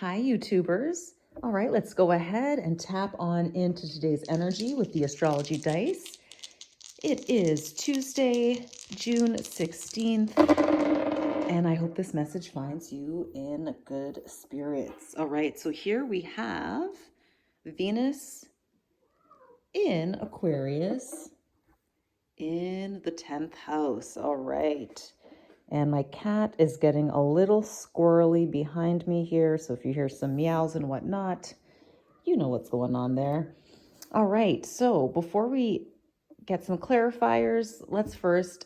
Hi, YouTubers. All right, let's go ahead and tap on into today's energy with the astrology dice. It is Tuesday, June 16th, and I hope this message finds you in good spirits. All right, so here we have Venus in Aquarius in the 10th house. All right. And my cat is getting a little squirrely behind me here. So if you hear some meows and whatnot, you know what's going on there. All right. So before we get some clarifiers, let's first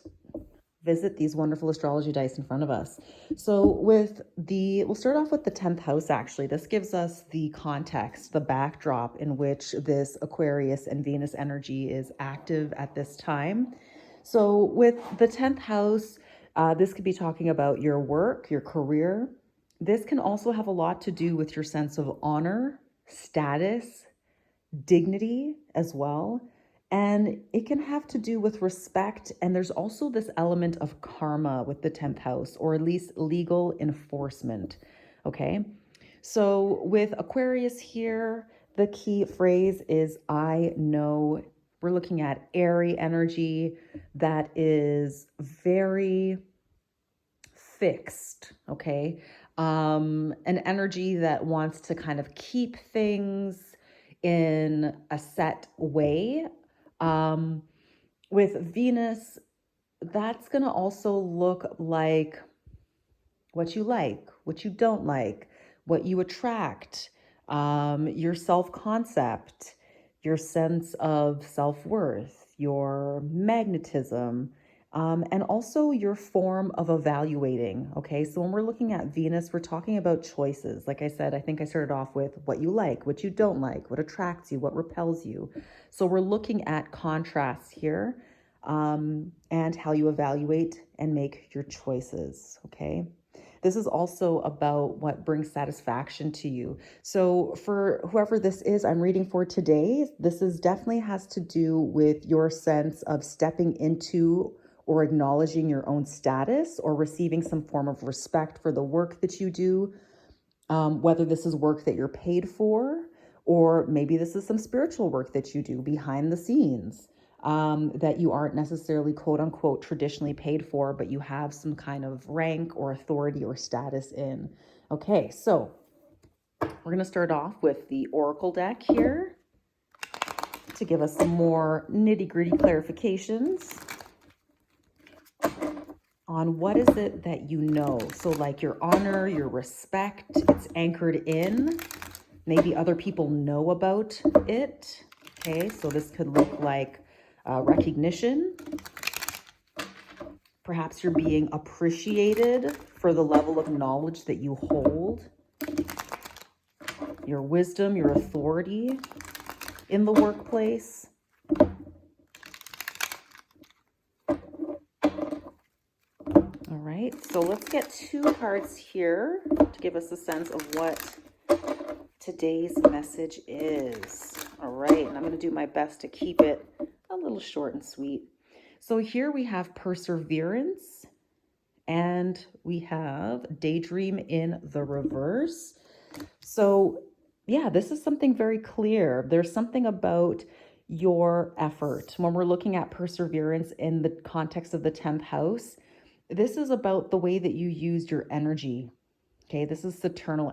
visit these wonderful astrology dice in front of us. So we'll start off with the 10th house, actually. This gives us the context, the backdrop in which this Aquarius and Venus energy is active at this time. So with the 10th house, this could be talking about your work, your career. This can also have a lot to do with your sense of honor, status, dignity as well. And it can have to do with respect. And there's also this element of karma with the 10th house, or at least legal enforcement. Okay. So with Aquarius here, the key phrase is I know. We're looking at airy energy that is very fixed. Okay. An energy that wants to kind of keep things in a set way. With Venus, that's going to also look like what you don't like, what you attract, your self-concept, your sense of self-worth, your magnetism, and also your form of evaluating. Okay, so when we're looking at Venus, we're talking about choices. Like I said, I think I started off with what you like, what you don't like, what attracts you, what repels you. So we're looking at contrasts here, and how you evaluate and make your choices. Okay. This is also about what brings satisfaction to you. So for whoever this is I'm reading for today, this is definitely has to do with your sense of stepping into or acknowledging your own status or receiving some form of respect for the work that you do, whether this is work that you're paid for, or maybe this is some spiritual work that you do behind the scenes. That you aren't necessarily quote unquote traditionally paid for, but you have some kind of rank or authority or status in. Okay, so we're going to start off with the Oracle deck here to give us some more nitty-gritty clarifications on what is it that you know. So like your honor, your respect, it's anchored in. Maybe other people know about it. Okay, so this could look like recognition. Perhaps you're being appreciated for the level of knowledge that you hold, your wisdom, your authority in the workplace. All right, so let's get two cards here to give us a sense of what today's message is. All right, and I'm going to do my best to keep it a little short and sweet. So here we have perseverance, and we have daydream in the reverse. So yeah, this is something very clear. There's something about your effort. When we're looking at perseverance in the context of the 10th house, this is about the way that you used your energy. Okay, this is Saturnal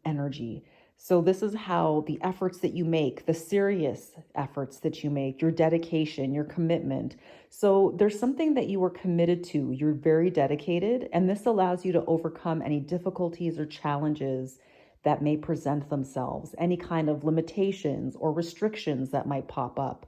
energy. So this is how the efforts that you make, the serious efforts that you make, your dedication, your commitment. So there's something that you were committed to. You're very dedicated, and this allows you to overcome any difficulties or challenges that may present themselves, any kind of limitations or restrictions that might pop up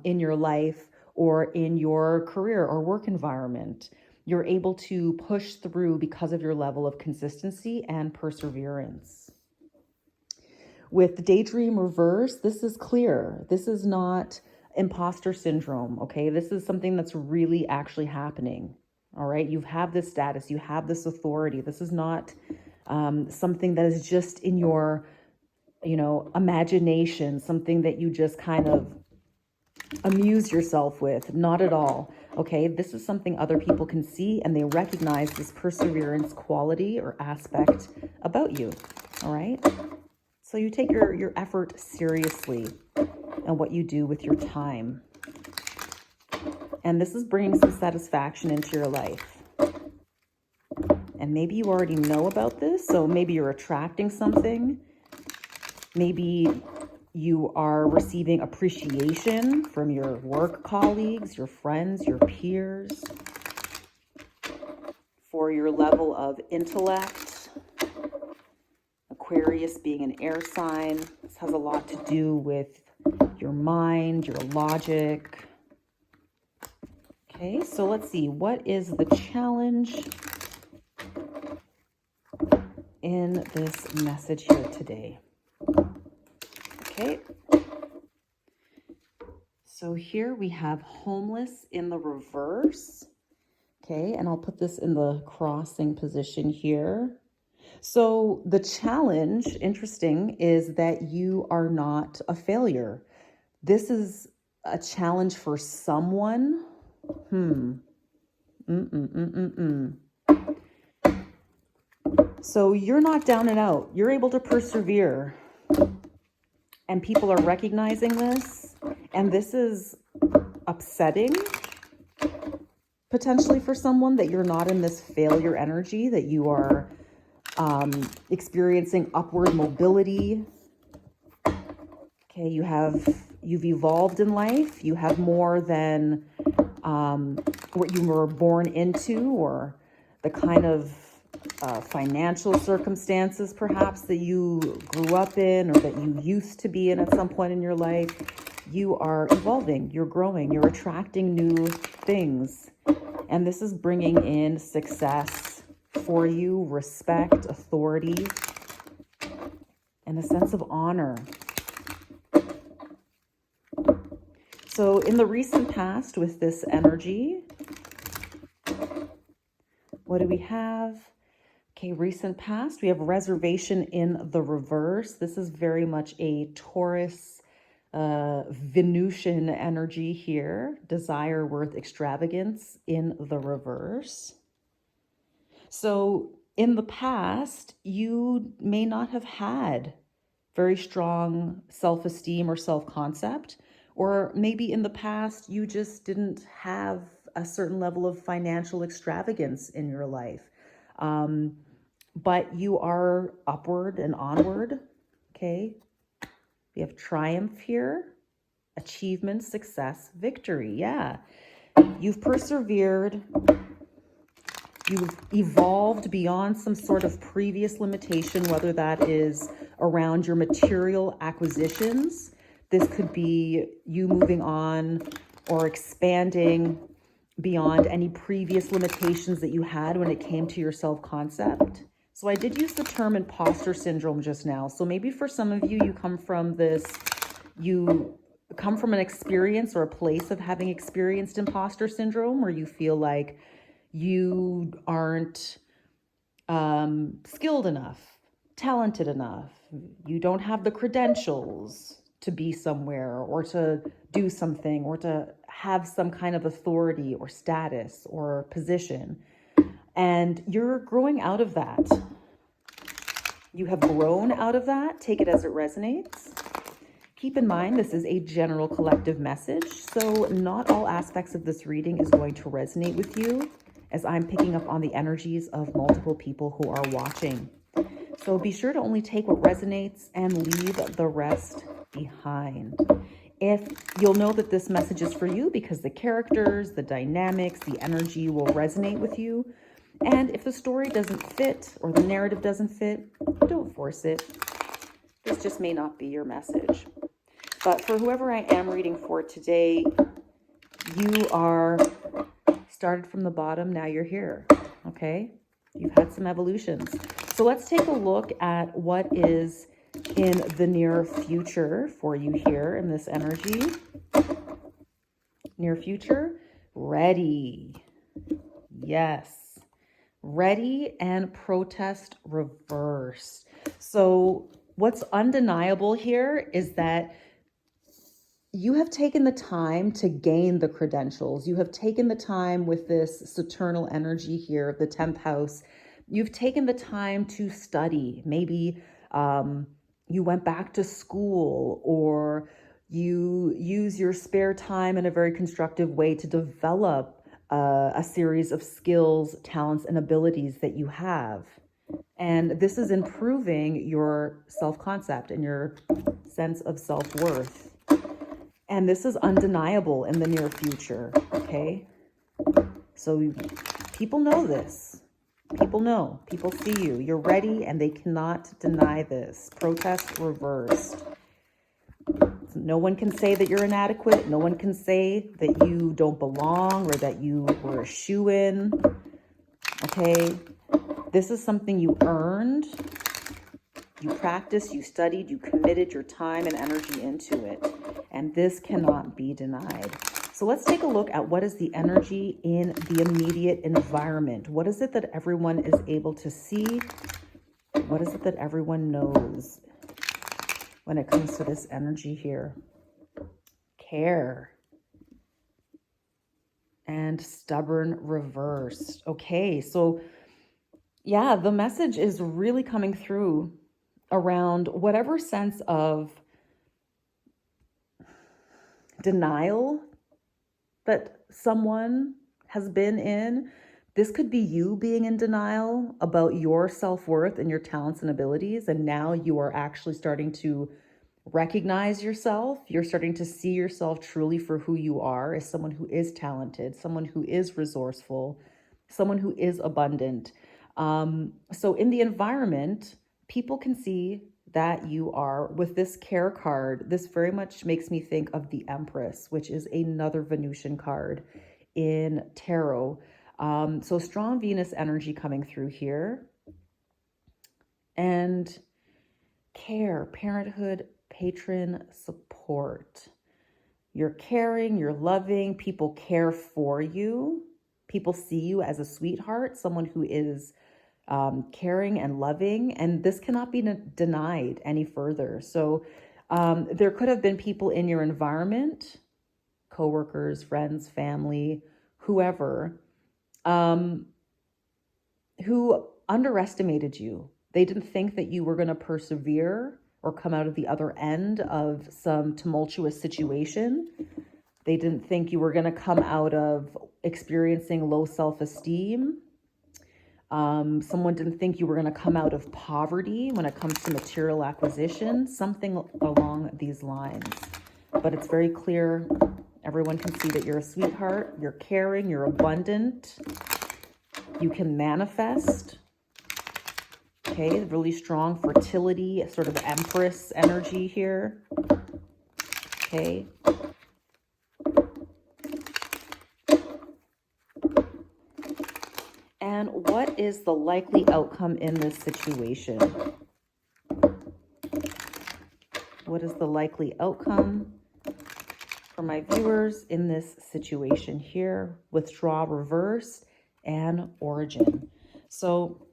in your life or in your career or work environment. You're able to push through because of your level of consistency and perseverance. With daydream reverse, this is clear. This is not imposter syndrome, okay? This is something that's really actually happening, all right? You have this status, you have this authority. This is not something that is just in your, imagination, something that you just kind of amuse yourself with. Not at all. Okay, this is something other people can see, and they recognize this perseverance quality or aspect about you. All right, so you take your effort seriously and what you do with your time, and this is bringing some satisfaction into your life. And maybe you already know about this, so maybe you're attracting something. Maybe you are receiving appreciation from your work colleagues, your friends, your peers, for your level of intellect. Aquarius being an air sign, this has a lot to do with your mind, your logic. Okay, so let's see, what is the challenge in this message here today? Okay, so here we have homeless in the reverse. Okay, and I'll put this in the crossing position here. So the challenge, interesting, is that you are not a failure. This is a challenge for someone. So you're not down and out. You're able to persevere. And people are recognizing this. And this is upsetting, potentially, for someone, that you're not in this failure energy, that you are experiencing upward mobility. Okay, you've evolved in life. You have more than what you were born into, or the kind of financial circumstances perhaps that you grew up in, or that you used to be in at some point in your life. You are evolving, you're growing, you're attracting new things. And this is bringing in success for you, respect, authority, and a sense of honor. So in the recent past with this energy, what do we have? Okay, recent past, we have reservation in the reverse. This is very much a Taurus, Venusian energy here. Desire, worth, extravagance in the reverse. So in the past, you may not have had very strong self-esteem or self-concept, or maybe in the past, you just didn't have a certain level of financial extravagance in your life. But you are upward and onward, okay? We have triumph here, achievement, success, victory, yeah. You've persevered, you've evolved beyond some sort of previous limitation, whether that is around your material acquisitions. This could be you moving on or expanding beyond any previous limitations that you had when it came to your self-concept. So I did use the term imposter syndrome just now. So maybe for some of you, you come from an experience or a place of having experienced imposter syndrome, where you feel like you aren't skilled enough, talented enough. You don't have the credentials to be somewhere, or to do something, or to have some kind of authority or status or position. And you're growing out of that. You have grown out of that. Take it as it resonates. Keep in mind, this is a general collective message, so not all aspects of this reading is going to resonate with you, as I'm picking up on the energies of multiple people who are watching. So be sure to only take what resonates and leave the rest behind. If you'll know that this message is for you because the characters, the dynamics, the energy will resonate with you. And if the story doesn't fit or the narrative doesn't fit, don't force it. This just may not be your message. But for whoever I am reading for today, you are started from the bottom, now you're here, okay? You've had some evolutions. So let's take a look at what is in the near future for you here in this energy. Near future, ready. Yes. Ready and protest reverse. So what's undeniable here is that you have taken the time to gain the credentials. You have taken the time with this Saturnal energy here of the 10th house. You've taken the time to study. Maybe you went back to school, or you use your spare time in a very constructive way to develop a series of skills, talents, and abilities that you have. And this is improving your self-concept and your sense of self-worth. And this is undeniable in the near future, okay? So people know this. People know. People see you. You're ready, and they cannot deny this. Protest reversed. No one can say that you're inadequate. No one can say that you don't belong or that you were a shoo-in, okay? This is something you earned. You practiced, you studied, you committed your time and energy into it. And this cannot be denied. So let's take a look at what is the energy in the immediate environment. What is it that everyone is able to see? What is it that everyone knows when it comes to this energy here? Care. And stubborn reversed. Okay, so yeah, the message is really coming through around whatever sense of denial that someone has been in. This could be you being in denial about your self-worth and your talents and abilities, and now you are actually starting to recognize yourself. You're starting to see yourself truly for who you are, as someone who is talented, someone who is resourceful, someone who is abundant. So in the environment, people can see that you are. With this care card, this very much makes me think of the Empress, which is another Venusian card in tarot. So strong Venus energy coming through here. And care, parenthood, patron, support. You're caring, you're loving, people care for you. People see you as a sweetheart, someone who is caring and loving, and this cannot be denied any further. So there could have been people in your environment, coworkers, friends, family, whoever, who underestimated you. They didn't think that you were going to persevere or come out of the other end of some tumultuous situation. They didn't think you were going to come out of experiencing low self-esteem. Someone didn't think you were going to come out of poverty when it comes to material acquisition, something along these lines. But it's very clear. Everyone can see that you're a sweetheart, you're caring, you're abundant. You can manifest. Okay, really strong fertility, sort of Empress energy here. Okay. And what is the likely outcome in this situation? What is the likely outcome for my viewers in this situation here? Withdraw, reverse, and origin. So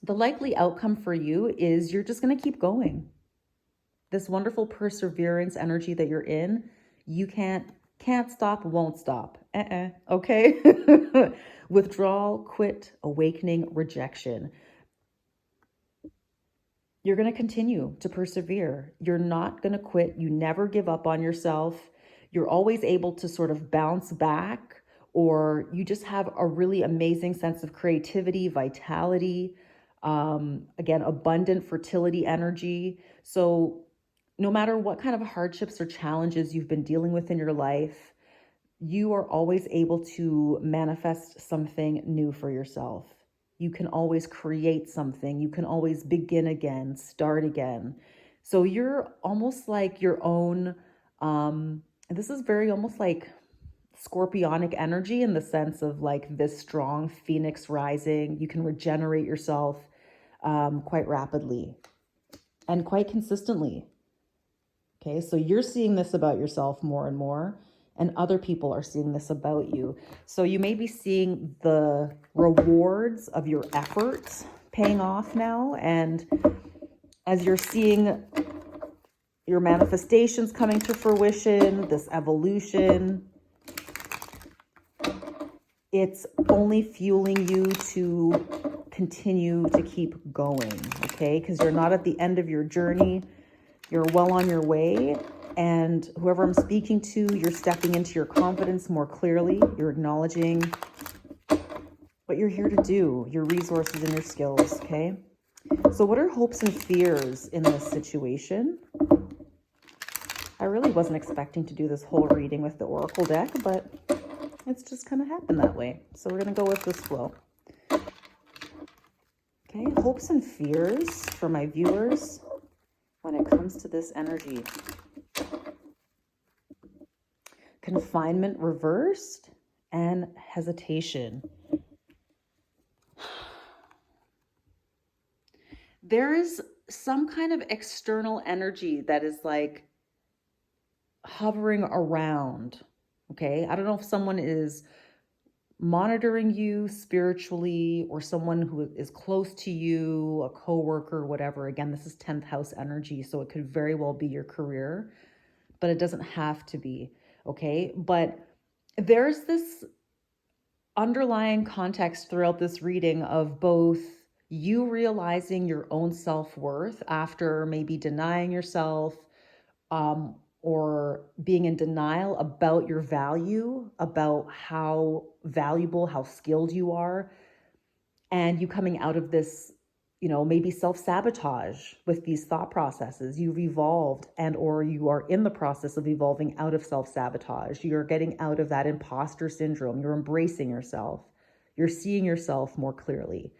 the likely outcome for you is you're just going to keep going. This wonderful perseverance energy that you're in, you can't stop, won't stop. Okay? Withdrawal, quit, awakening, rejection. You're going to continue to persevere. You're not going to quit. You never give up on yourself. You're always able to sort of bounce back, or you just have a really amazing sense of creativity, vitality, again, abundant fertility energy. So no matter what kind of hardships or challenges you've been dealing with in your life, you are always able to manifest something new for yourself. You can always create something. You can always begin again, start again. So you're almost like your own, this is very almost like scorpionic energy in the sense of like this strong phoenix rising. You can regenerate yourself quite rapidly and quite consistently. Okay, so you're seeing this about yourself more and more, and other people are seeing this about you. So you may be seeing the rewards of your efforts paying off now. And as you're seeing your manifestations coming to fruition, this evolution, it's only fueling you to continue to keep going, okay? Because you're not at the end of your journey. You're well on your way. And whoever I'm speaking to, you're stepping into your confidence more clearly. You're acknowledging what you're here to do, your resources and your skills, okay? So what are hopes and fears in this situation? I really wasn't expecting to do this whole reading with the Oracle deck, but it's just kind of happened that way. So we're going to go with this flow. Okay, hopes and fears for my viewers when it comes to this energy. Confinement reversed and hesitation. There is some kind of external energy that is like hovering around. Okay, I don't know if someone is monitoring you spiritually or someone who is close to you, a coworker, whatever. Again, this is 10th house energy, so it could very well be your career, but it doesn't have to be. Okay, but there's this underlying context throughout this reading of both you realizing your own self-worth after maybe denying yourself, or being in denial about your value, about how valuable, how skilled you are, and you coming out of this, maybe self-sabotage with these thought processes. You've evolved or you are in the process of evolving out of self-sabotage. You're getting out of that imposter syndrome. You're embracing yourself. You're seeing yourself more clearly.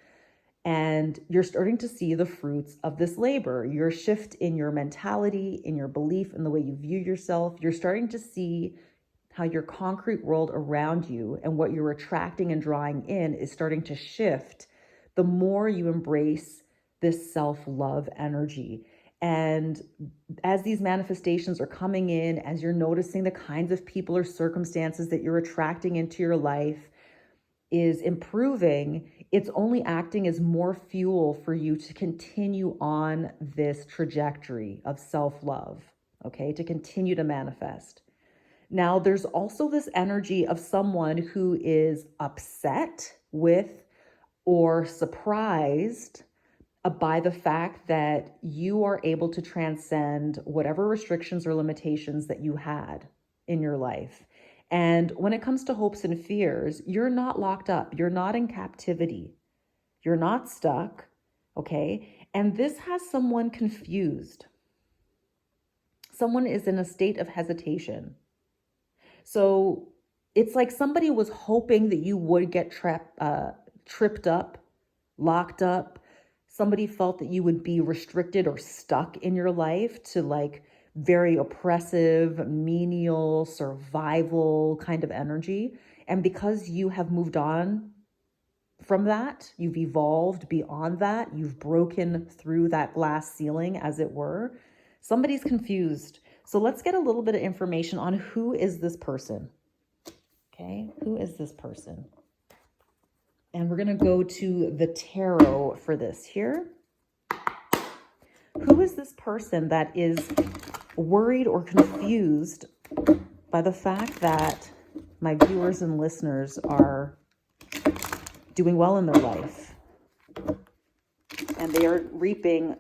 And you're starting to see the fruits of this labor, your shift in your mentality, in your belief, in the way you view yourself. You're starting to see how your concrete world around you and what you're attracting and drawing in is starting to shift the more you embrace this self-love energy. And as these manifestations are coming in, as you're noticing the kinds of people or circumstances that you're attracting into your life is improving, it's only acting as more fuel for you to continue on this trajectory of self-love, okay, to continue to manifest. Now, there's also this energy of someone who is upset with or surprised by the fact that you are able to transcend whatever restrictions or limitations that you had in your life. And when it comes to hopes and fears, you're not locked up. You're not in captivity. You're not stuck, okay? And this has someone confused. Someone is in a state of hesitation. So it's like somebody was hoping that you would get tripped up, locked up. Somebody felt that you would be restricted or stuck in your life to like very oppressive, menial, survival kind of energy. And because you have moved on from that, you've evolved beyond that, you've broken through that glass ceiling, as it were, somebody's confused. So let's get a little bit of information on who is this person. Okay, who is this person? And we're going to go to the tarot for this here. Who is this person that is worried or confused by the fact that my viewers and listeners are doing well in their life and they are reaping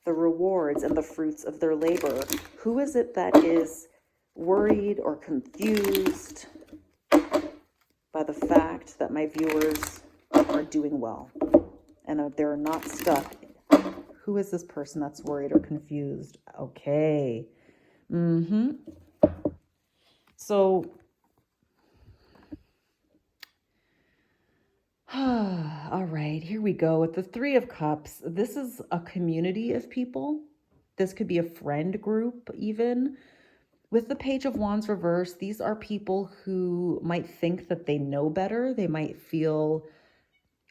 the rewards and the fruits of their labor? Who is it that is worried or confused by the fact that my viewers are doing well and they're not stuck? Who is this person that's worried or confused? Okay. So, all right, here we go with the Three of Cups. This is a community of people. This could be a friend group even. With the Page of Wands reversed, these are people who might think that they know better. They might feel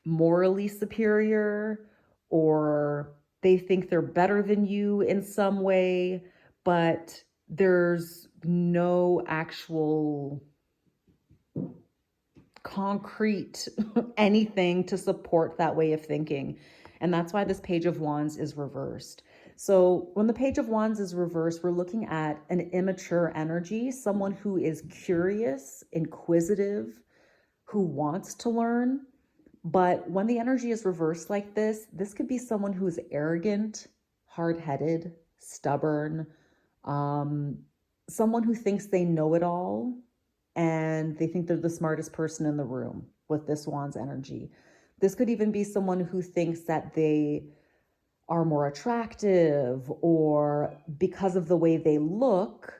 morally superior, or they think they're better than you in some way, but there's no actual concrete anything to support that way of thinking. And that's why this Page of Wands is reversed. So when the Page of Wands is reversed, we're looking at an immature energy, someone who is curious, inquisitive, who wants to learn. But when the energy is reversed like this could be someone who is arrogant, hard-headed, stubborn, someone who thinks they know it all and they think they're the smartest person in the room with this Wands energy. This could even be someone who thinks that they are more attractive, or because of the way they look,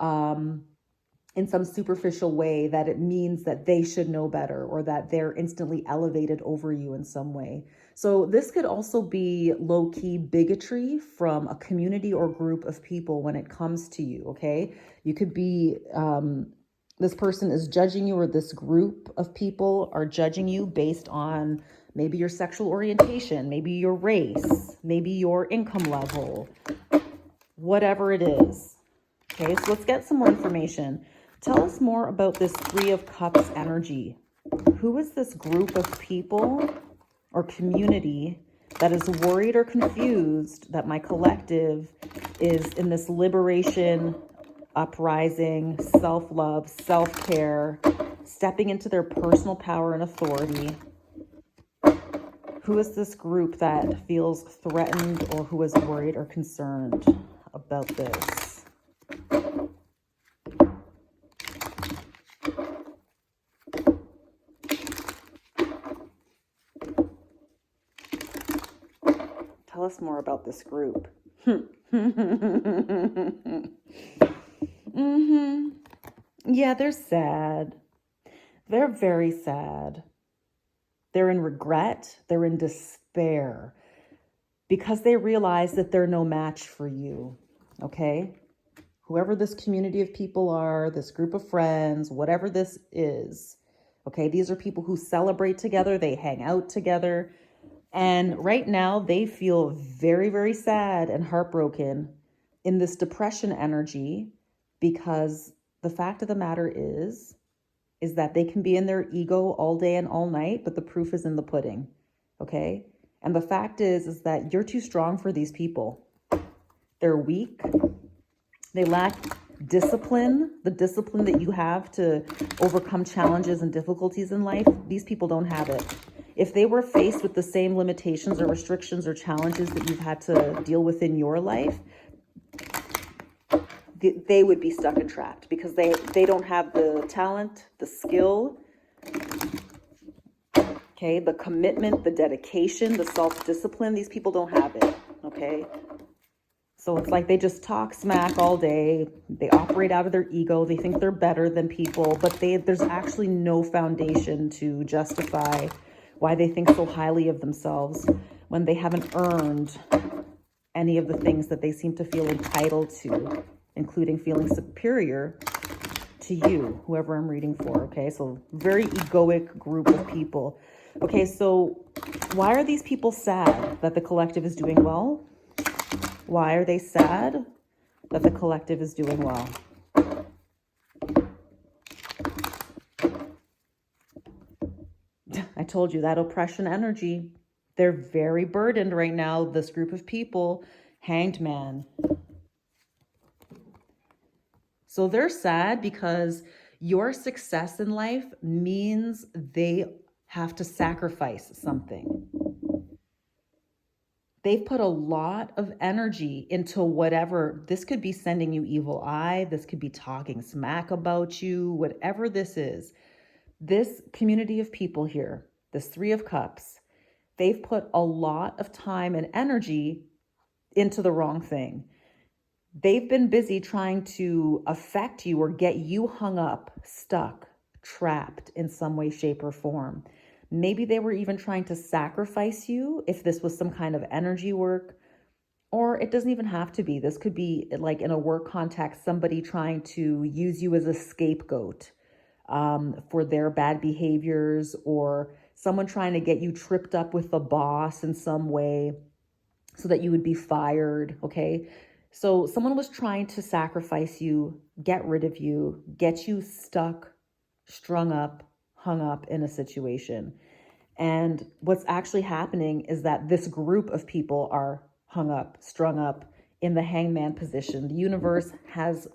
in some superficial way, that it means that they should know better, or that they're instantly elevated over you in some way. So this could also be low-key bigotry from a community or group of people when it comes to you, okay? You could be, this person is judging you, or this group of people are judging you based on maybe your sexual orientation, maybe your race, maybe your income level, whatever it is. Okay, so let's get some more information. Tell us more about this Three of Cups energy. Who is this group of people or community that is worried or confused that my collective is in this liberation, uprising, self-love, self-care, stepping into their personal power and authority? Who is this group that feels threatened, or who is worried or concerned about this? Tell us more about this group. Yeah, they're sad. They're very sad. They're in regret. They're in despair because they realize that they're no match for you, okay? Whoever this community of people are, this group of friends, whatever this is, okay? These are people who celebrate together. They hang out together. And right now they feel very, very sad and heartbroken in this depression energy, because the fact of the matter is that they can be in their ego all day and all night, but the proof is in the pudding, okay? And the fact is that you're too strong for these people. They're weak. They lack discipline, the discipline that you have to overcome challenges and difficulties in life. These people don't have it. If they were faced with the same limitations or restrictions or challenges that you've had to deal with in your life, they would be stuck and trapped, because they don't have the talent, the skill, okay, the commitment, the dedication, the self-discipline. These people don't have it, okay? So it's like they just talk smack all day. They operate out of their ego. They think they're better than people, but there's actually no foundation to justify why they think so highly of themselves when they haven't earned any of the things that they seem to feel entitled to, including feeling superior to you, whoever I'm reading for, okay? So very egoic group of people. Okay, so why are these people sad that the collective is doing well? Why are they sad that the collective is doing well? I told you, that oppression energy. They're very burdened right now, this group of people. Hanged Man. So they're sad because your success in life means they have to sacrifice something. They've put a lot of energy into whatever. This could be sending you evil eye. This could be talking smack about you, whatever this is. This community of people here, this Three of Cups, they've put a lot of time and energy into the wrong thing. They've been busy trying to affect you or get you hung up, stuck, trapped in some way, shape, or form. Maybe they were even trying to sacrifice you if this was some kind of energy work, or it doesn't even have to be. This could be like in a work context, somebody trying to use you as a scapegoat for their bad behaviors, or someone trying to get you tripped up with the boss in some way so that you would be fired, okay? So someone was trying to sacrifice you, get rid of you, get you stuck, strung up, hung up in a situation. And what's actually happening is that this group of people are hung up, strung up in the hangman position. The universe has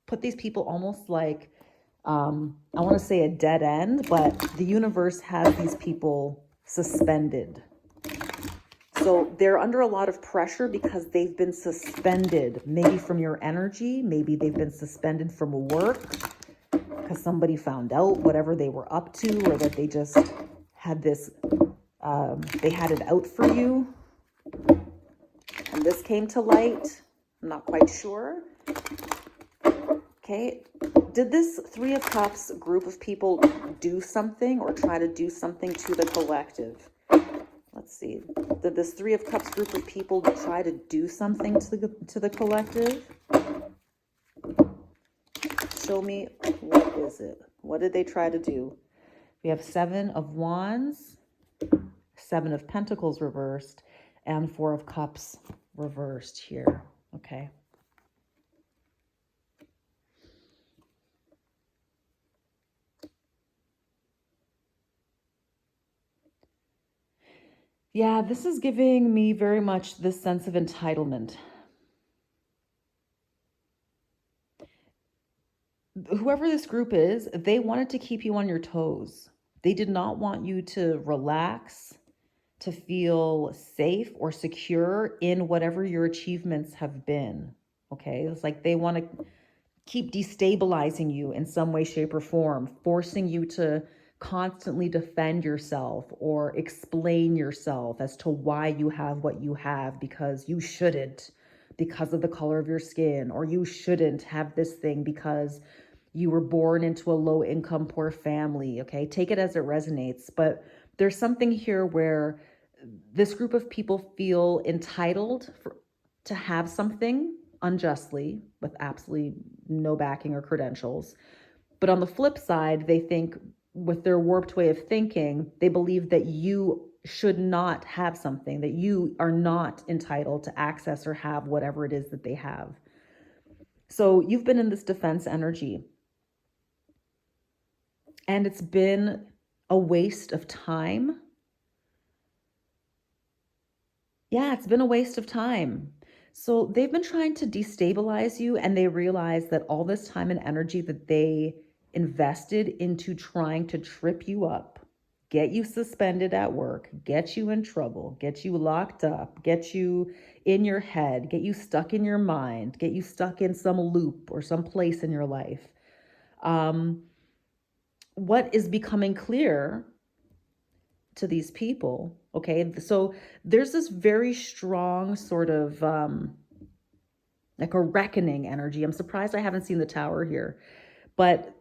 put these people almost like, I want to say a dead end, but the universe has these people suspended. So they're under a lot of pressure because they've been suspended, maybe from your energy, maybe they've been suspended from work because somebody found out whatever they were up to, or that they just had this, they had it out for you. And this came to light. I'm not quite sure. Okay. Did this Three of Cups group of people do something or try to do something to the collective? Let's see. Did this Three of Cups group of people try to do something to the collective? Show me, what is it? What did they try to do? We have Seven of Wands, Seven of Pentacles reversed, and Four of Cups reversed here. Okay. Yeah, this is giving me very much this sense of entitlement. Whoever this group is, they wanted to keep you on your toes. They did not want you to relax, to feel safe or secure in whatever your achievements have been. Okay, it's like they want to keep destabilizing you in some way, shape, or form, forcing you to constantly defend yourself or explain yourself as to why you have what you have, because you shouldn't, because of the color of your skin, or you shouldn't have this thing because you were born into a low income, poor family. Okay, take it as it resonates. But there's something here where this group of people feel entitled to have something unjustly with absolutely no backing or credentials. But on the flip side, they think, with their warped way of thinking, they believe that you should not have something, that you are not entitled to access or have whatever it is that they have. So you've been in this defense energy, and it's been a waste of time. Yeah, it's been a waste of time. So they've been trying to destabilize you, and they realize that all this time and energy that they invested into trying to trip you up, get you suspended at work, get you in trouble, get you locked up, get you in your head, get you stuck in your mind, get you stuck in some loop or some place in your life. What is becoming clear to these people, okay, so there's this very strong sort of like a reckoning energy. I'm surprised I haven't seen the Tower here, but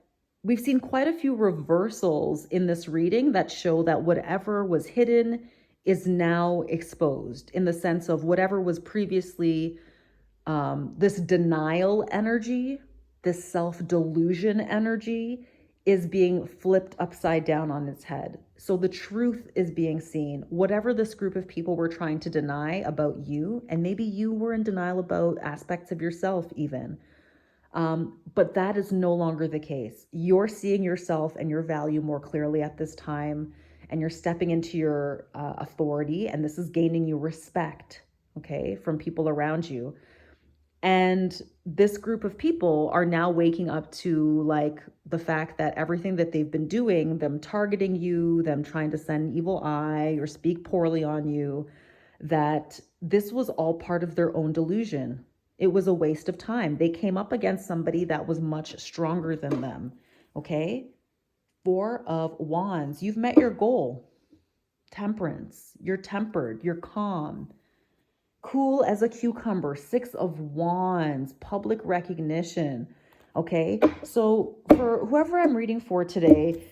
we've seen quite a few reversals in this reading that show that whatever was hidden is now exposed, in the sense of whatever was previously this denial energy, this self-delusion energy, is being flipped upside down on its head. So the truth is being seen. Whatever this group of people were trying to deny about you, and maybe you were in denial about aspects of yourself even, but that is no longer the case. You're seeing yourself and your value more clearly at this time, and you're stepping into your authority, and this is gaining you respect, okay, from people around you. And this group of people are now waking up to like the fact that everything that they've been doing, them targeting you, them trying to send an evil eye or speak poorly on you, that this was all part of their own delusion. It was a waste of time. They came up against somebody that was much stronger than them. Okay. Four of Wands. You've met your goal. Temperance. You're tempered. You're calm. Cool as a cucumber. Six of Wands, public recognition. Okay, so for whoever I'm reading for today,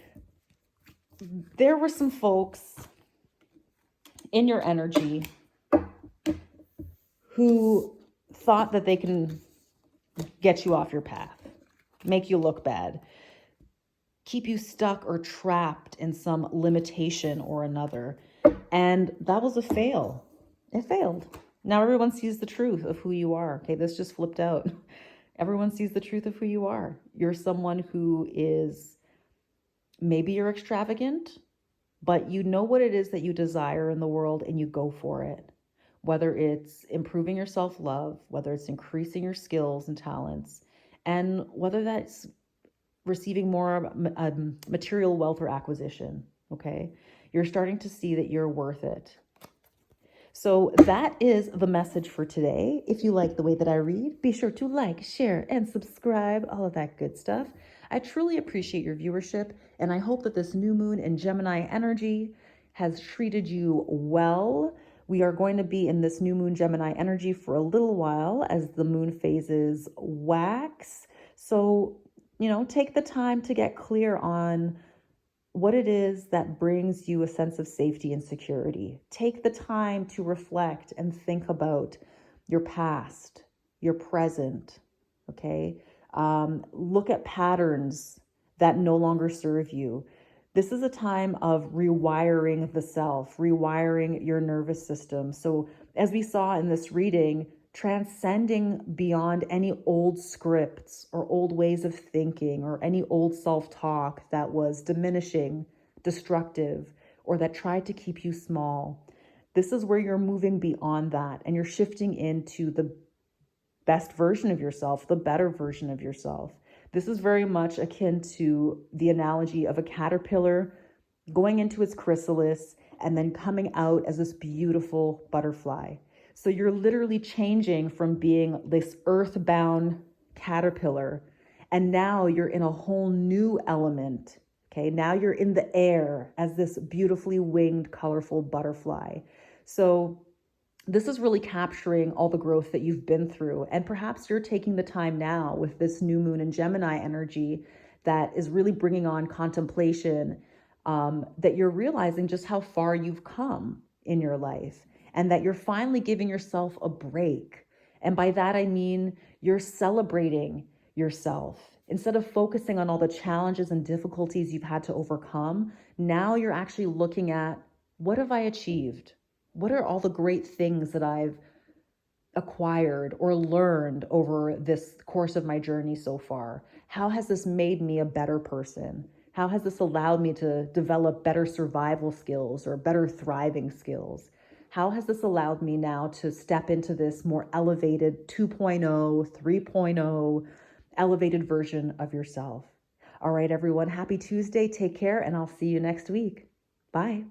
there were some folks in your energy who thought that they can get you off your path, make you look bad, keep you stuck or trapped in some limitation or another. And that was a fail. It failed. Now everyone sees the truth of who you are. Okay, this just flipped out. Everyone sees the truth of who you are. You're someone who is, maybe you're extravagant, but you know what it is that you desire in the world and you go for it. whether it's improving your self-love, whether it's increasing your skills and talents, and whether that's receiving more material wealth or acquisition, okay? You're starting to see that you're worth it. So that is the message for today. If you like the way that I read, be sure to like, share, and subscribe, all of that good stuff. I truly appreciate your viewership, and I hope that this new moon in Gemini energy has treated you well. We are going to be in this new moon Gemini energy for a little while as the moon phases wax. So, take the time to get clear on what it is that brings you a sense of safety and security. Take the time to reflect and think about your past, your present, okay? Look at patterns that no longer serve you. This is a time of rewiring the self, rewiring your nervous system. So, as we saw in this reading, transcending beyond any old scripts or old ways of thinking or any old self-talk that was diminishing, destructive, or that tried to keep you small. This is where you're moving beyond that and you're shifting into the best version of yourself, the better version of yourself. This is very much akin to the analogy of a caterpillar going into its chrysalis and then coming out as this beautiful butterfly. So you're literally changing from being this earthbound caterpillar, and now you're in a whole new element. Okay, now you're in the air as this beautifully winged, colorful butterfly. So this is really capturing all the growth that you've been through. And perhaps you're taking the time now with this new moon in Gemini energy that is really bringing on contemplation, that you're realizing just how far you've come in your life and that you're finally giving yourself a break. And by that, I mean you're celebrating yourself. Instead of focusing on all the challenges and difficulties you've had to overcome, now you're actually looking at, what have I achieved? What are all the great things that I've acquired or learned over this course of my journey so far? How has this made me a better person? How has this allowed me to develop better survival skills or better thriving skills? How has this allowed me now to step into this more elevated 2.0, 3.0, elevated version of yourself? All right, everyone, happy Tuesday. Take care, and I'll see you next week. Bye.